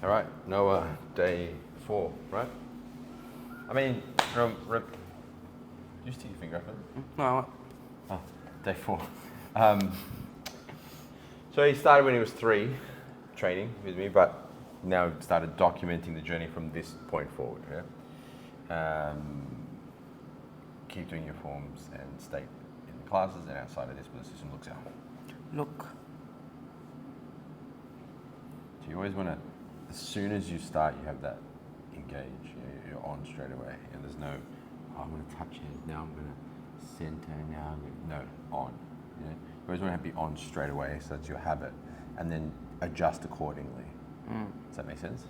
All right, Noah, day 4, right? I mean, you stick your finger up it. No. Oh, day 4. So he started when he was 3, training with me, but now started documenting the journey from this point forward. Yeah? Keep doing your forms and state in the classes and outside of this, but the system looks out. Look. So you always want to, as soon as you start, you have that engage. You're on straight away. And there's no, oh, I'm going to touch hands now. I'm going to center now. No, on. You always want to be on straight away, so that's your habit, and then adjust accordingly. Does that make sense?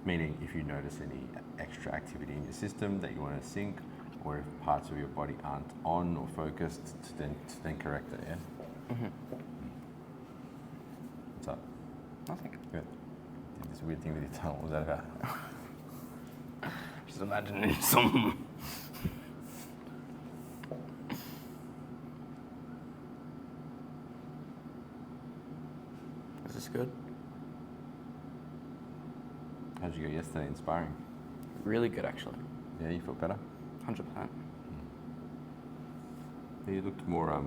Meaning, if you notice any extra activity in your system that you want to sync, or if parts of your body aren't on or focused, to then correct it. Yeah. What's up? Nothing. Good. Did this weird thing with your tongue. What was that about? Just imagining some. Is this good? How did you go yesterday? Inspiring. Really good, actually. Yeah, you felt better? 100%. Yeah, you looked more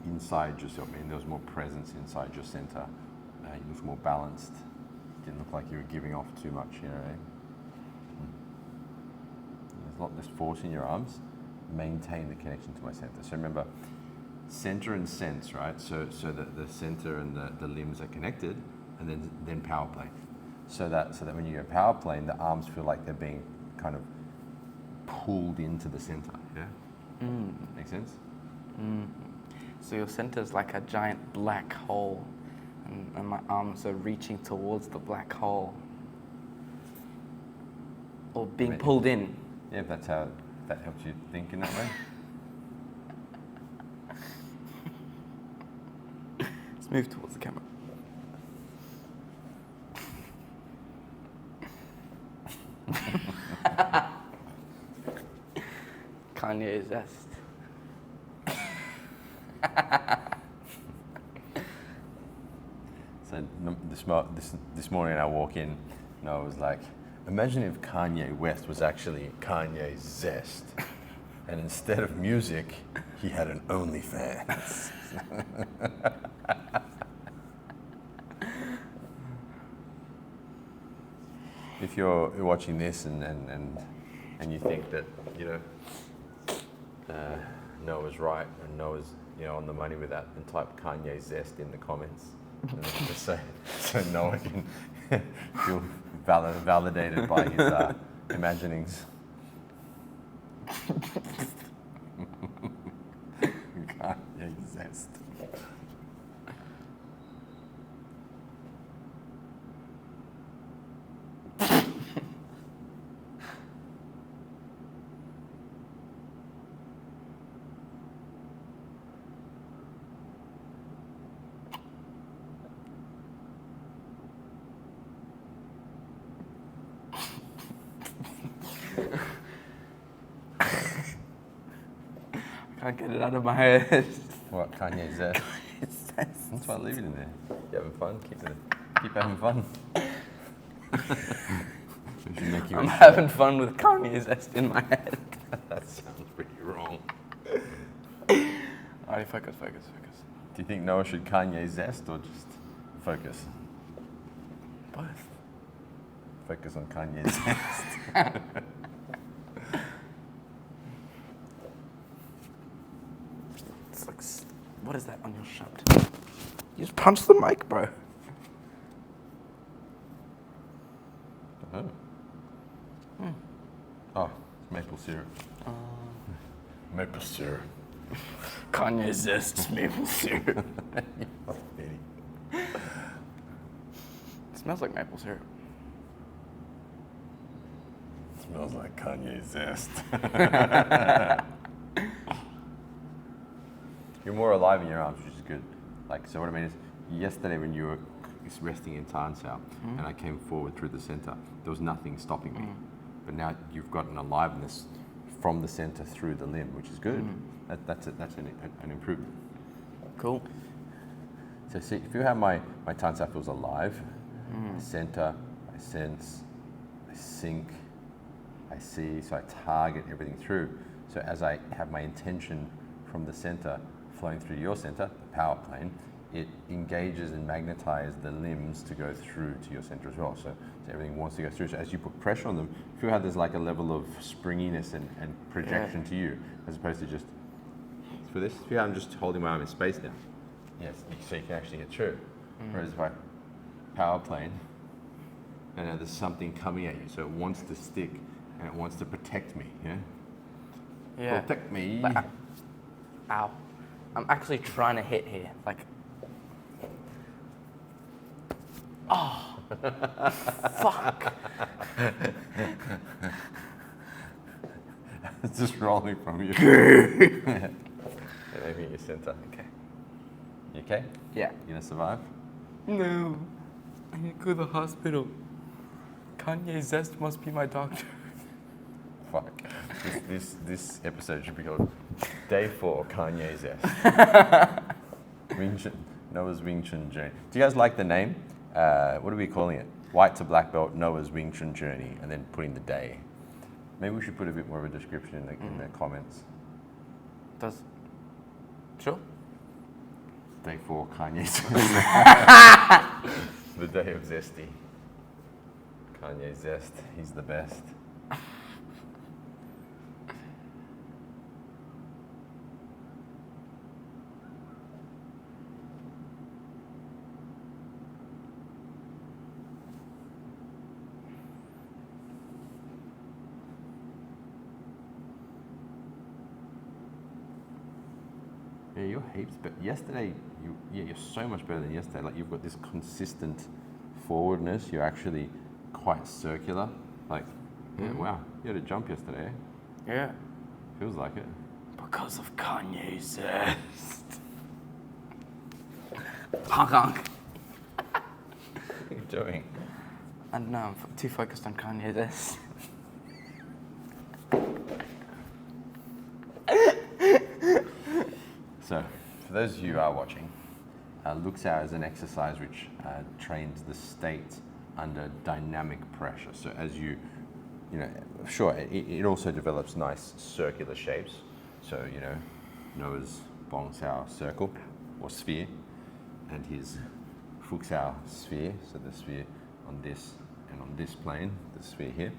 inside yourself. I mean, there was more presence inside your center. You looked more balanced. Didn't look like you were giving off too much, you know. There's a lot less force in your arms. Maintain the connection to my center. So remember, center and sense, right? So the center and the limbs are connected, and then power plane. So that when you go power plane, the arms feel like they're being kind of pulled into the center. Yeah. Make sense? So your center is like a giant black hole, and my arms are reaching towards the black hole, or being pulled in. Yeah, if that's how that helps you think in that way. Let's move towards the camera. Kanye zest. So this morning I walk in and I was like, imagine if Kanye West was actually Kanye Zest, and instead of music, he had an OnlyFans. If you're watching this and you think that, you know, Noah's right and Noah's, you know, on the money with that, then type Kanye Zest in the comments. And just so Noah can feel validated by his imaginings. Kanye Zest. Can't get it out of my head. What, Kanye Zest? That's why I leave it in there. You having fun? Keep having fun. I'm having fun with Kanye Zest in my head. That sounds pretty wrong. Alright, focus. Do you think Noah should Kanye Zest or just focus? Both. Focus on Kanye Zest. It's like, what is that on your shirt? You just punched the mic, bro. Oh. Oh, maple syrup. Maple syrup. Kanye Zest maple syrup. It Smells like maple syrup. smells like Kanye Zest. You're more alive in your arms, which is good. Like, so what I mean is, yesterday when you were resting in Tan's house and I came forward through the center, there was nothing stopping me. But now you've got an aliveness from the center through the limb, which is good. That's an improvement. Cool. So see, if you have my tongue feels alive, I center, I sense, I sync, I see, so I target everything through. So as I have my intention from the center flowing through your center, the power plane, it engages and magnetizes the limbs to go through to your center as well. So everything wants to go through. So as you put pressure on them, feel how there's like a level of springiness and projection to you, as opposed to just, for this, feel how I'm just holding my arm in space now. Yes, so you can actually get through. Whereas if I power plane, and there's something coming at you, so it wants to stick and it wants to protect me, yeah? Yeah. Protect me. Like, ow. I'm actually trying to hit here. Like, oh, fuck. It's just rolling from you. And aiming at your center. Okay. You okay? Yeah. You gonna survive? No, I need to go to the hospital. Kanye Zest must be my doctor. Fuck. This episode should be called Day 4 Kanye Zest. Wing Chun, Noah's Wing Chun Journey. Do you guys like the name? What are we calling it? White to black belt, Noah's Wing Chun Journey, and then putting the day. Maybe we should put a bit more of a description in the comments. Sure. Day 4 Kanye Zest. The day of Zesty. Kanye Zest, he's the best. Yeah, you're heaps, but yesterday, you're so much better than yesterday. Like, you've got this consistent forwardness. You're actually quite circular. Like, yeah, wow, you had a jump yesterday. Yeah. Feels like it. Because of Kanye Zest. Honk honk. What are you doing? I don't know, I'm too focused on Kanye Zest. So, for those of you who are watching, Luxau is an exercise which trains the state under dynamic pressure. So as you sure, it also develops nice circular shapes. So, Noah's Bongsao circle or sphere and his Fuxao sphere, so the sphere on this and on this plane, the sphere here.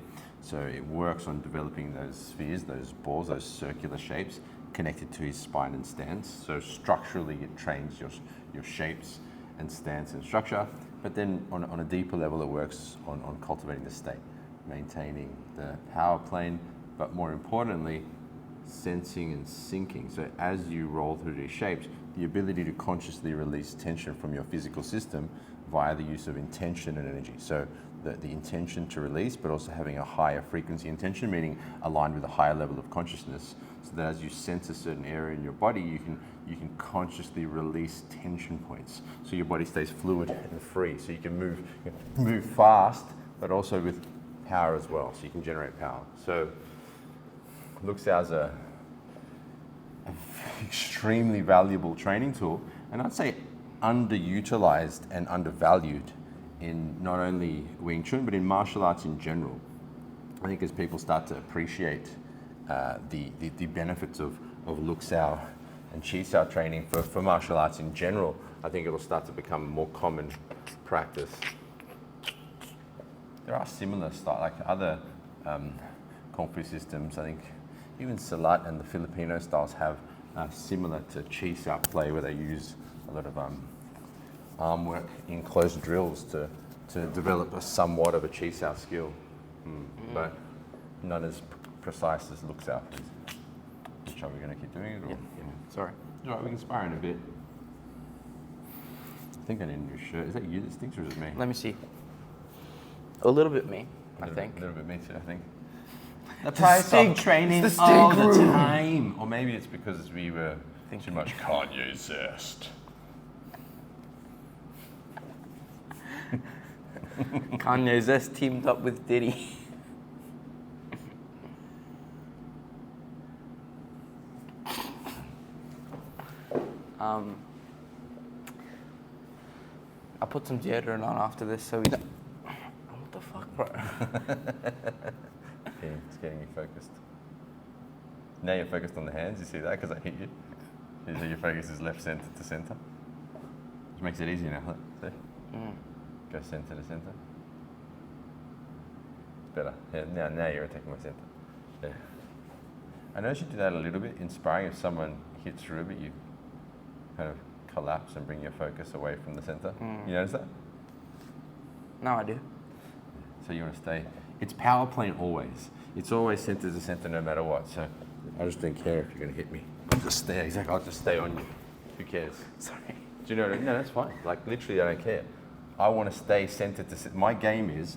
So it works on developing those spheres, those balls, those circular shapes connected to his spine and stance. So structurally it trains your shapes and stance and structure, but then on a deeper level it works on cultivating the state, maintaining the power plane, but more importantly, sensing and syncing. So as you roll through these shapes, the ability to consciously release tension from your physical system via the use of intention and energy. So the intention to release, but also having a higher frequency intention, meaning aligned with a higher level of consciousness, so that as you sense a certain area in your body, you can consciously release tension points. So your body stays fluid and free. So you can move fast, but also with power as well. So you can generate power. So Luxau's a extremely valuable training tool, and I'd say underutilized and undervalued in not only Wing Chun, but in martial arts in general. I think as people start to appreciate the benefits of Luxau and Chi Sao training for martial arts in general, I think it'll start to become more common practice. There are similar style, like other Kung Fu systems. I think even Salat and the Filipino styles have similar to Chi Sao play, where they use a lot of arm work in close drills to develop somewhat of a Chi Sao skill, but not as precise as Luxau is. Which are we going to keep doing it? Or? Yeah. Sorry. All right, we can spar in a bit. I think I need a new shirt. Is that you that stinks, or is it me? Let me see. A little bit me, I think. A little bit me too, I think. The price of training the all stink the room. time. Or maybe it's because we were too much Kanye Zest. Kanye Zest teamed up with Diddy. I'll put some deodorant on after this so we don't... What the fuck, bro? Yeah, it's getting you focused. Now you're focused on the hands, you see that? Because I hit you. So your focus is left center to center. Which makes it easier now, look. See? Go center to center. Better. Yeah, now you're attacking my center. Yeah. I notice you do that a little bit in sparring. If someone hits through a bit, you kind of collapse and bring your focus away from the center. You notice that? No, I do. So you want to stay. It's power playing always. It's always center to center no matter what. So I just don't care if you're going to hit me. I'll just stay. Exactly. I'll just stay on you. Who cares? Sorry. Do you know what I mean? No, that's fine. Like literally, I don't care. I want to stay center to center. My game is,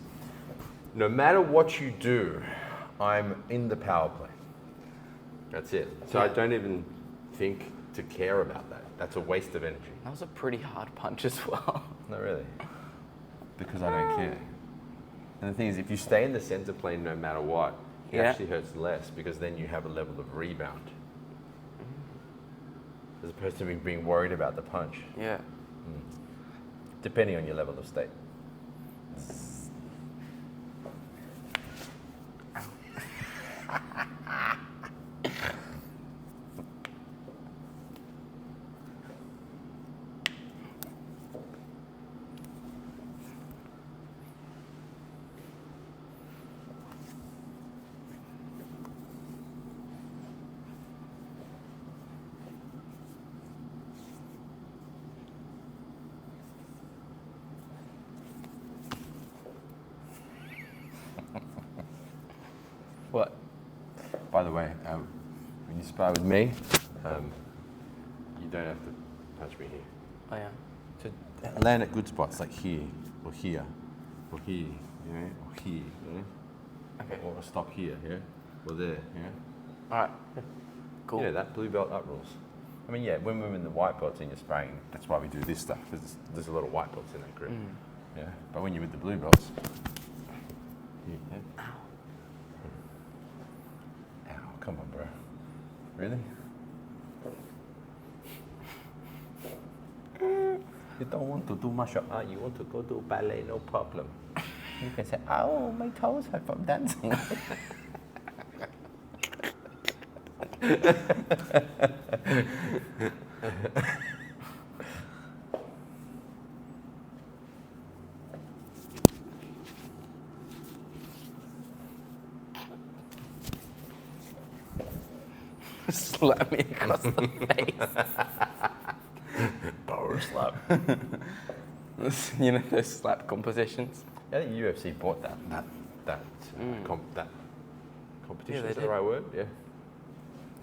no matter what you do, I'm in the power play. That's it. So I don't even think to care about that. That's a waste of energy. That was a pretty hard punch as well. Not really. Because I don't care. And the thing is, if you stay in the center plane no matter what, it actually hurts less because then you have a level of rebound. As opposed to being worried about the punch. Yeah. Depending on your level of state. What? By the way, when you spar with me, you don't have to touch me here. Oh, yeah. So land at good spots, like here, or here, or here, you know, or here, you know? Okay. Or stop here, yeah? Or there, yeah? All right. Cool. You know that, blue belt up rules. I mean, yeah, when we're in the white belts and you're spraying, that's why we do this stuff, because there's a lot of white belts in that group. Yeah, but when you're with the blue belts, Ow. Ow, come on, bro. Really? You don't want to do martial art, you want to go do ballet, no problem. You can say, oh, my toes hurt from dancing. Slap me across the face. Power slap. You know those slap competitions? I think UFC bought that competition. Yeah, Is that the right word? Yeah.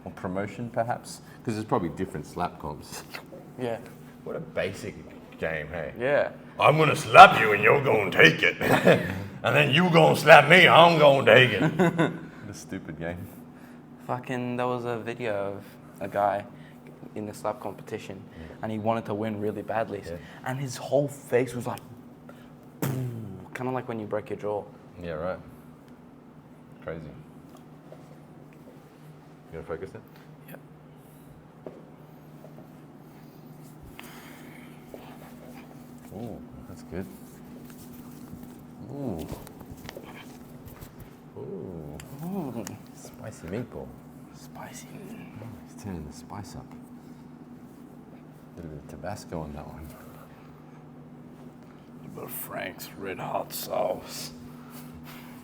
Or promotion, perhaps? Because there's probably different slap comps. Yeah. What a basic game, hey? Yeah. I'm gonna slap you and you're gonna take it. And then you gonna slap me, I'm gonna take it. The stupid game. Fucking, there was a video of a guy in the slap competition and he wanted to win really badly. Yeah. And his whole face was like, kind of like when you break your jaw. Yeah, right. Crazy. You gonna focus then? Yep. Ooh, that's good. Ooh. Ooh. Ooh, Spicy meatball. spicy. Oh, he's turning the spice up. A little bit of Tabasco on that one. A bit of Frank's Red Hot sauce.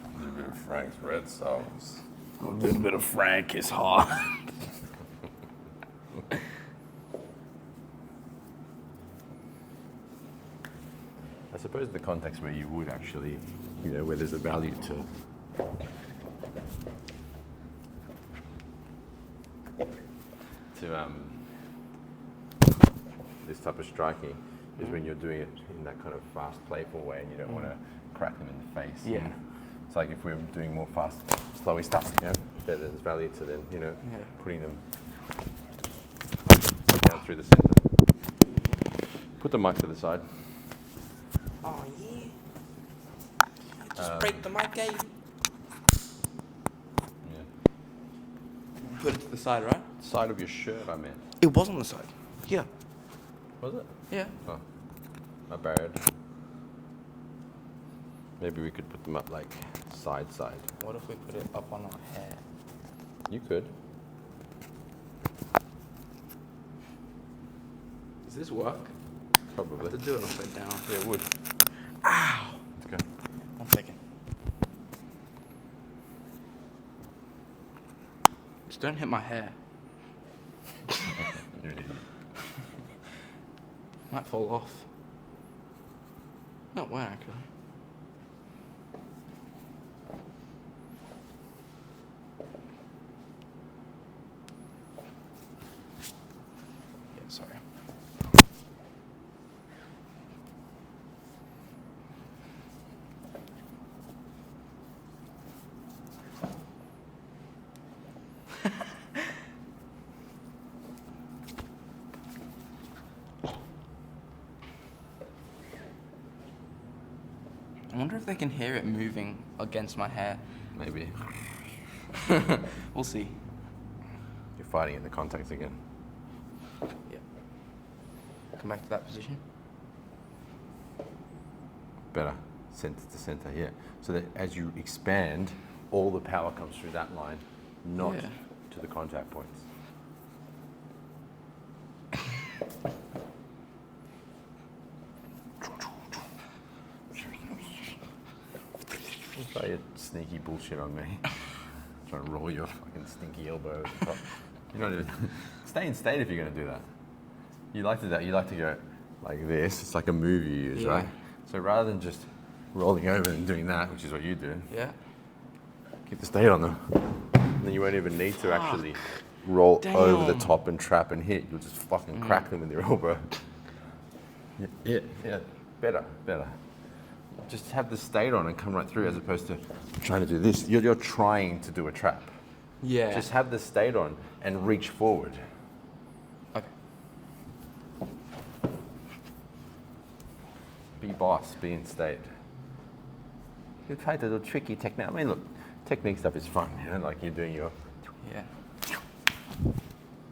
A little bit of Frank's red sauce. A little bit of Frank is hot. I suppose the context where you would actually, you know, where there's a value to this type of striking is when you're doing it in that kind of fast, playful way, and you don't want to crack them in the face. Yeah. You know? It's like if we're doing more fast, slowy stuff, you know, there's value to then, you know, putting them down through the center. Put the mic to the side. Oh, yeah. Just break the mic, eh? Yeah. Put it to the side, right? Side of your shirt, I meant. It was on the side. Yeah. Was it? Yeah. Oh. not bad. Maybe we could put them up like side. What if we put it up on our hair? You could. Does this work? Probably. To do it upside down. Yeah, it would. Ow! Let's go. 1 second. Just don't hit my hair. You're an idiot. Might fall off. Not where actually. Yeah, sorry. I wonder if they can hear it moving against my hair. Maybe. We'll see. You're fighting in the contacts again. Yeah. Come back to that position. Better. Center to center, yeah. So that as you expand, all the power comes through that line, not Yeah. to the contact points. Try your sneaky bullshit on me. Trying to roll your fucking stinky elbow at the top. You're not even stay in state if you're gonna do that. You like to do that. You like to go like this. It's like a move you use, Yeah. right? So rather than just rolling over and doing that, which is what you do, Yeah. keep the state on them. And then you won't even need to actually roll over the Damn. top and trap and hit. You'll just fucking crack them with your elbow. Yeah. Better. Just have the state on and come right through as opposed to trying to do this. You're trying to do a trap. Yeah. Just have the state on and reach forward. Okay. Be boss, be in state. You try to do tricky technique. I mean, look, technique stuff is fun, you know, like you're doing your, Yeah.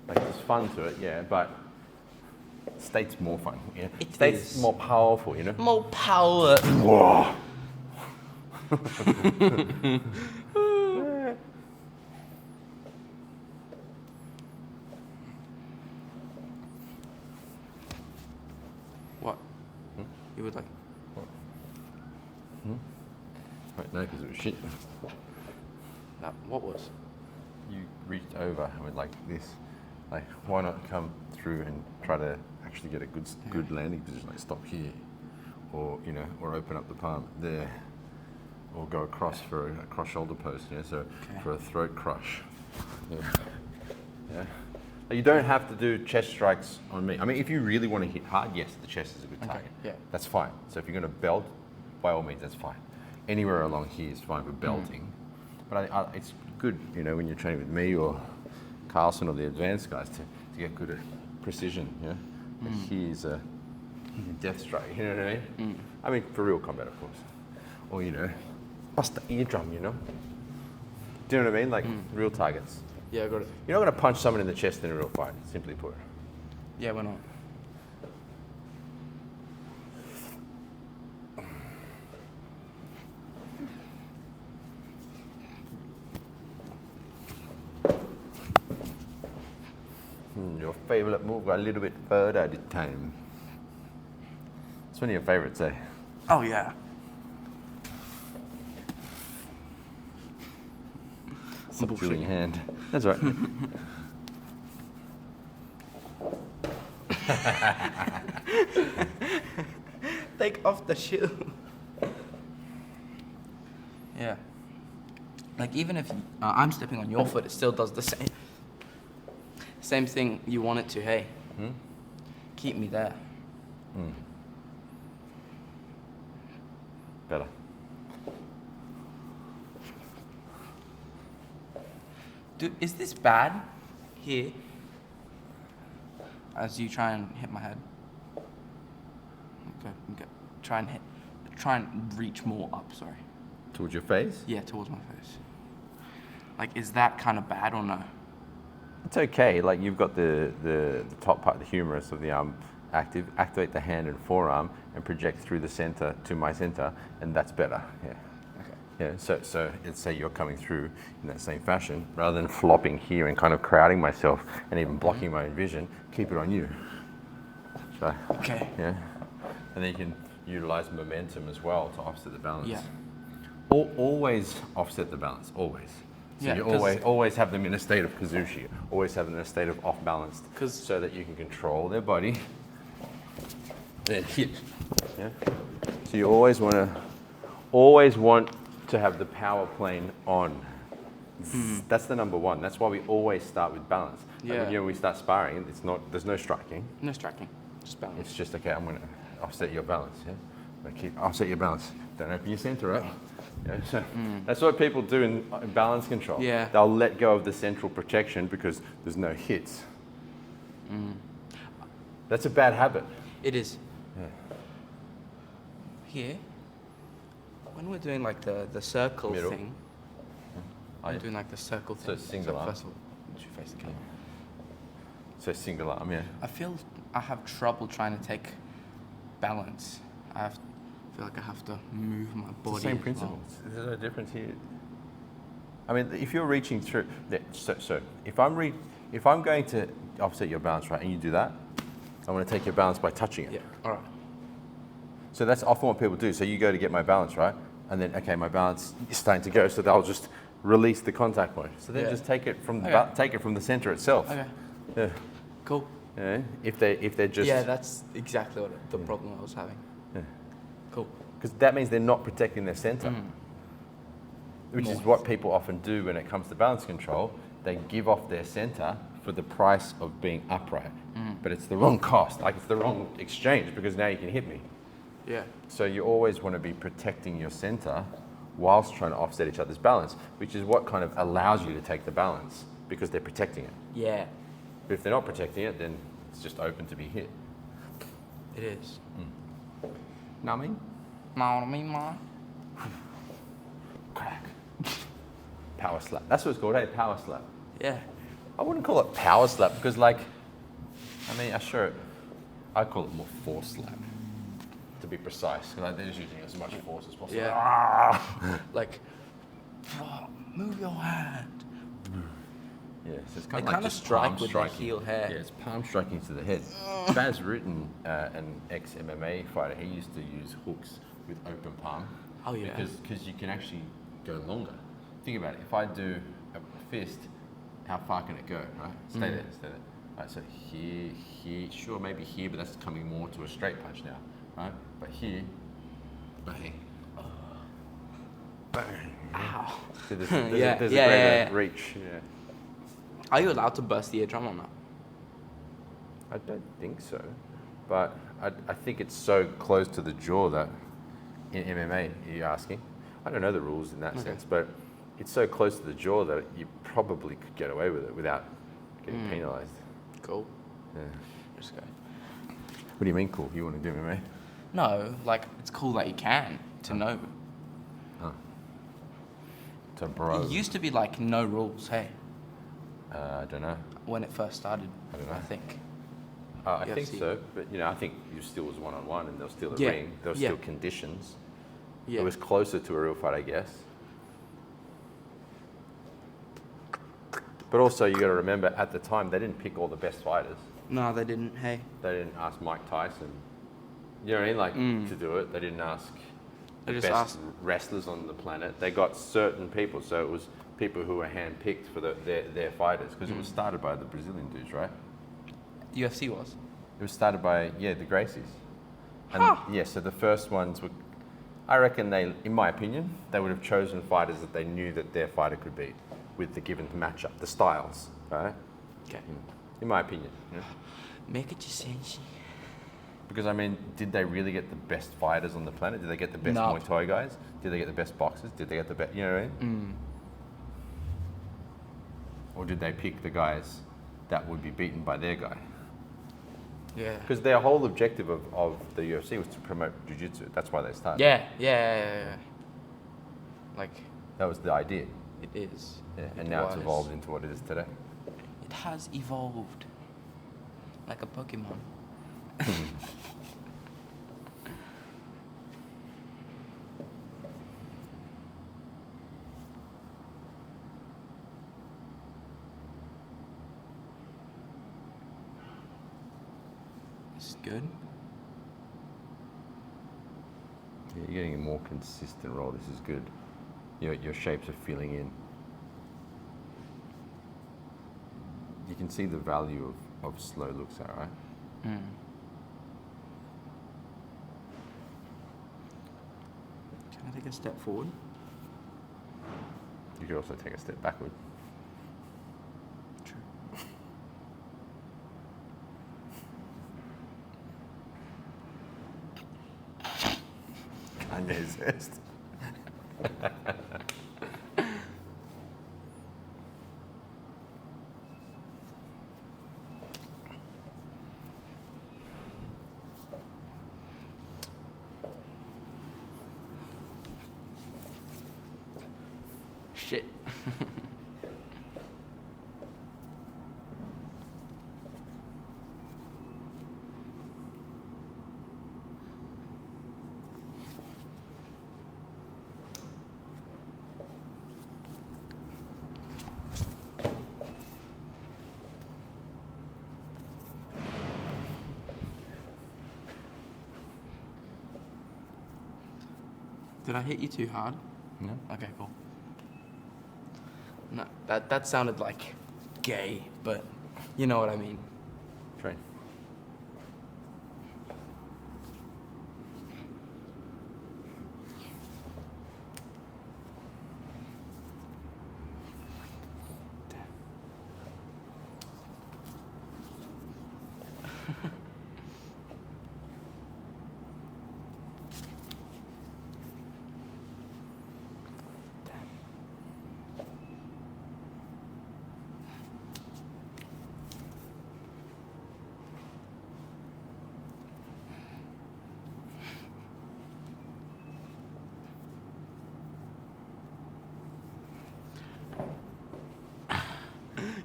like there's fun to it, yeah, but state's more fun, yeah. It State's is. more powerful, you know. More power. Whoa. What? You would like? Wait, no, because it was shit. That, what was? You reached over and went like this. Like, why not come through and try to actually get a good landing position? Like, stop here, or you know, or open up the palm there, or go across for a cross shoulder post. You know, so for a throat crush. Yeah. Like, you don't have to do chest strikes on me. I mean, if you really want to hit hard, yes, the chest is a good target. Yeah. That's fine. So if you're going to belt, by all means, that's fine. Anywhere along here is fine for belting. But it's good, you know, when you're training with me or Carlson or the advanced guys to get good at precision, you know. Like here's a death strike, you know what I mean? I mean, for real combat, of course. Or, you know, bust the eardrum, you know. Do you know what I mean? Like real targets. Yeah, I got it. You're not going to punch someone in the chest in a real fight, simply put. Yeah, why not? Your favorite move got a little bit further this time. It's one of your favorites, eh? Oh yeah. Subduing hand. That's right. Take off the shoe. Yeah. Like even if I'm stepping on your foot, it still does the same thing you want it to. Hey, keep me there. Better. Dude, is this bad here? As you try and hit my head. Okay. Try and reach more up. Sorry. Towards your face? Yeah, towards my face. Like, is that kind of bad or no? It's okay. Like you've got the top part, the humerus of the arm, active, activate the hand and forearm and project through the center to my center, and that's better. Yeah. Okay. Yeah, so let's say you're coming through in that same fashion, rather than flopping here and kind of crowding myself and even blocking my own vision, keep it on you. So, Okay. yeah. And then you can utilize momentum as well to offset the balance. Yeah. Always offset the balance, always. So Yeah, you 'cause- always have them in a state of kazushi, always have them in a state of off balance, 'Cause- so that you can control their body and hit. Yeah. So you always want to have the power plane on. That's the number one. That's why we always start with balance. Like Yeah. when we start sparring, there's no striking. No striking, just balance. It's just, okay, I'm going to offset your balance. Yeah? I'm going to offset your balance. Don't open your center up. Yeah, so that's what people do in balance control. Yeah. They'll let go of the central protection because there's no hits. That's a bad habit. It is. Yeah. Here, when we're doing like the circle Middle. thing, Oh, yeah. doing like the circle So thing. single arm. First of all, you should face the camera. So single arm, yeah. I feel I have trouble trying to take balance. Feel like I have to move my body. It's the same as principle. well. There's no difference here. I mean, if you're reaching through, so if I'm going to offset your balance, right, and you do that, I want to take your balance by touching it. Yeah. All right. So that's often what people do. So you go to get my balance, right, and then okay, my balance is starting to go, so they'll just release the contact point. So then Yeah. just take it from Okay. take it from the center itself. Okay. Yeah. Cool. Yeah. If they're just Yeah, that's exactly what the problem I was having. Yeah. Cool. because that means they're not protecting their center. Which is Nice. what people often do when it comes to balance control. They give off their center for the price of being upright. But it's the wrong cost, like it's the wrong exchange, because now you can hit me. Yeah. So you always want to be protecting your center whilst trying to offset each other's balance, which is what kind of allows you to take the balance, because they're protecting it. Yeah. But if they're not protecting it, then it's just open to be hit. It is. Know what I mean? Know what I mean, ma? Crack. Power slap. That's what it's called, hey? Power slap. Yeah. I wouldn't call it power slap because, like, I mean, I call it more force slap, to be precise, because they're just using as much force as possible. Yeah. Ah! Like, move your hand. Yeah, so it's They kind of like kinda just strike palm with their striking. heel hair. Yeah, it's palm striking to the head. Baz Rutten, an ex-MMA fighter, he used to use hooks with open palm. Oh, yeah. Because you can actually go longer. Think about it. If I do a fist, how far can it go, right? Stay there, stay there. Right, so here, sure, maybe here, but that's coming more to a straight punch now, right? But here, bang, bang. Ow. So there's Yeah, a greater yeah. reach. Yeah. Are you allowed to burst the eardrum or not? I don't think so, but I think it's so close to the jaw that in MMA, you're asking. I don't know the rules in that Okay. sense, but it's so close to the jaw that you probably could get away with it without getting penalised. Cool. Yeah. Just go. What do you mean cool? You want to do MMA? No, like, it's cool that you can, to know. To bro? It used to be like no rules, hey, I don't know. when it first started, I don't know. I think. I think UFC. so, but I think you still was one-on-one, and there was still a Yeah, ring. There was yeah. still conditions. Yeah. It was closer to a real fight, I guess. But also, you got to remember, at the time, they didn't pick all the best fighters. No, they didn't, hey. They didn't ask Mike Tyson, you know what I mean, like to do it. They didn't ask They the just best asked. wrestlers on the planet. They got certain people, so it was people who were handpicked for their fighters, because it was started by the Brazilian dudes, right? UFC was. It was started by the Gracies, and so the first ones were. I reckon they, in my opinion, they would have chosen fighters that they knew that their fighter could beat with the given matchup, the styles, right? Okay. In my opinion. Yeah. Make it sense. Because, I mean, did they really get the best fighters on the planet? Did they get the best No. Muay Thai guys? Did they get the best boxers? Did they get the best, you know what I mean? Or did they pick the guys that would be beaten by their guy? Yeah. Because their whole objective of the UFC was to promote jiu-jitsu. That's why they started. Yeah. Like, That was the idea. it is. Yeah. It And now it's was. evolved into what it is today. It has evolved. Like a Pokemon. This is good. Yeah, you're getting a more consistent roll. This is good. Your shapes are filling in. You can see the value of slow looks, all right? Mm. Can I take a step forward? You could also take a step backward. True. Kanye zest. Shit. Did I hit you too hard? No? Okay, cool. No, that sounded like gay, but you know what I mean. Train.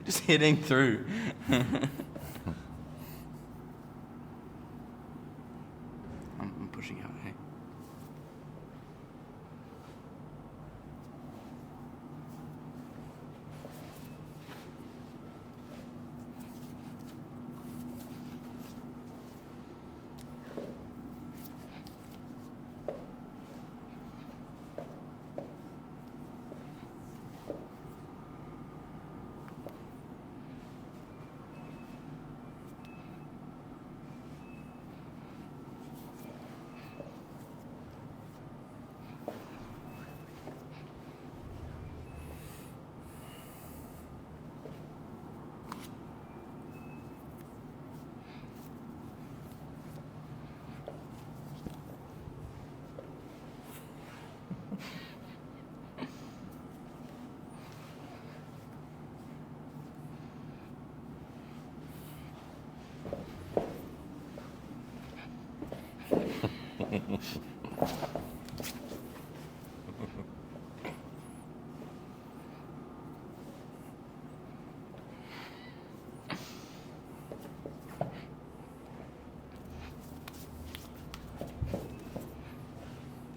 Just hitting through. I'm pushing out, hey.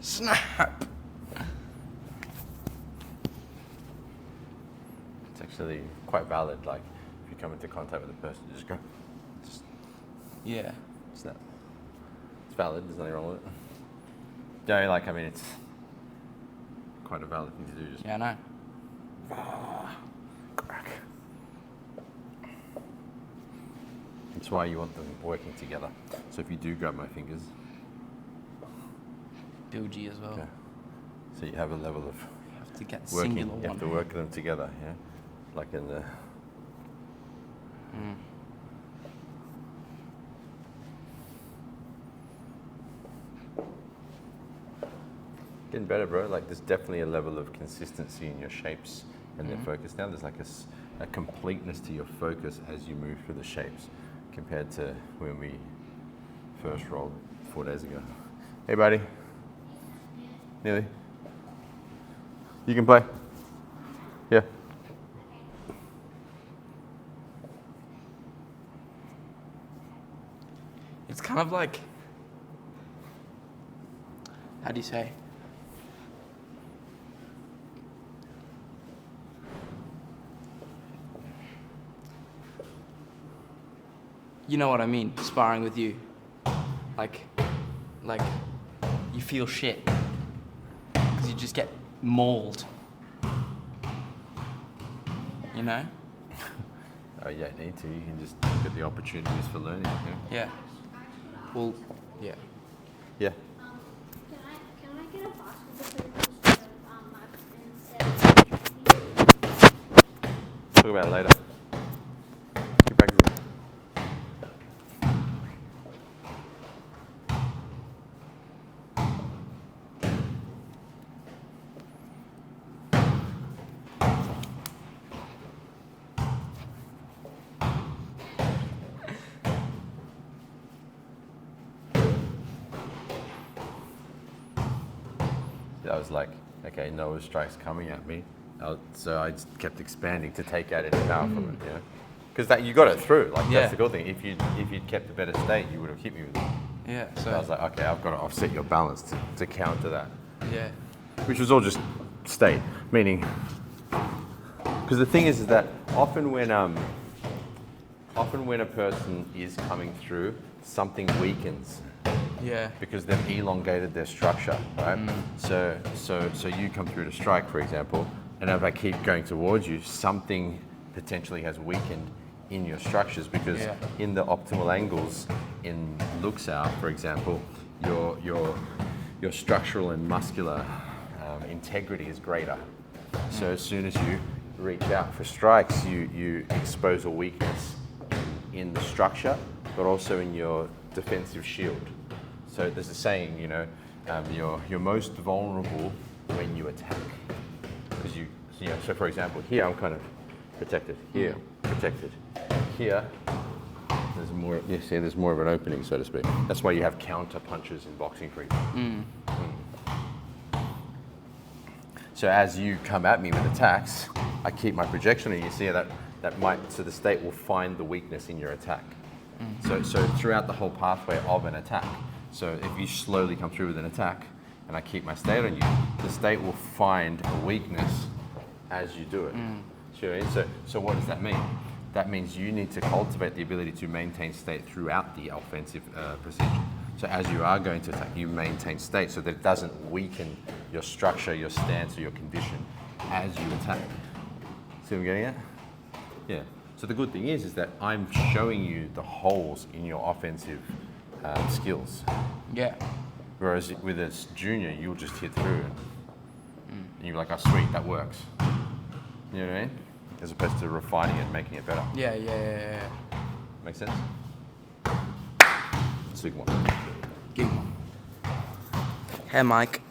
Snap! It's actually quite valid. Like, if you come into contact with a person, just go. Just Yeah. snap. It's valid. There's nothing wrong with it. Yeah, like, I mean, it's quite a valid thing to do. Just Yeah, I know. crack. That's why you want them working together. So if you do grab my fingers, Bilgy as well. okay. So you have a level of You have to get working. singular You have one. to work them together. Yeah, like in the. Mm. Getting better, bro. Like, there's definitely a level of consistency in your shapes and their focus now. There's like a completeness to your focus as you move through the shapes compared to when we first rolled 4 days ago. Hey, buddy. Nearly. You can play. Yeah. It's kind of like, how do you say? You know what I mean, sparring with you. Like you feel shit. Because you just get mauled. You know? Oh, you don't need to. You can just look at the opportunities for learning. Yeah. Well, yeah. Yeah. Can I get a basketball instead of Talk about it later. Get back to it. I was like, okay, Noah's strike's coming at me. So I just kept expanding to take out any power from it, you know? Because that you got it through. Like Yeah. that's the cool thing. If you'd kept a better state, you would have hit me with it. Yeah, So I was like, okay, I've got to offset your balance to counter that. yeah. Which was all just state, meaning. Because the thing is that often when a person is coming through, something weakens. Yeah. Because they've elongated their structure, right? So you come through to strike, for example, and if I keep going towards you, something potentially has weakened in your structures because Yeah. in the optimal angles in looks out, for example, your structural and muscular integrity is greater. So as soon as you reach out for strikes, you expose a weakness in the structure, but also in your defensive shield. So there's a saying, you're most vulnerable when you attack. Because so for example, here I'm kind of protected. Here, protected. Here, there's more. You see, there's more of an opening, so to speak. That's why you have counter punches in boxing, for example. So as you come at me with attacks, I keep my projection, and you see that so the state will find the weakness in your attack. So throughout the whole pathway of an attack. So if you slowly come through with an attack and I keep my state on you, the state will find a weakness as you do it. Sure. So what does that mean? That means you need to cultivate the ability to maintain state throughout the offensive procedure. So as you are going to attack, you maintain state so that it doesn't weaken your structure, your stance, or your condition as you attack. See what I'm getting at? Yeah. So the good thing is that I'm showing you the holes in your offensive skills. Yeah. Whereas with a junior, you'll just hit through and you're like, oh sweet, that works. You know what I mean? As opposed to refining it and making it better. Yeah. Make sense? Let's do one. Hey, Mike.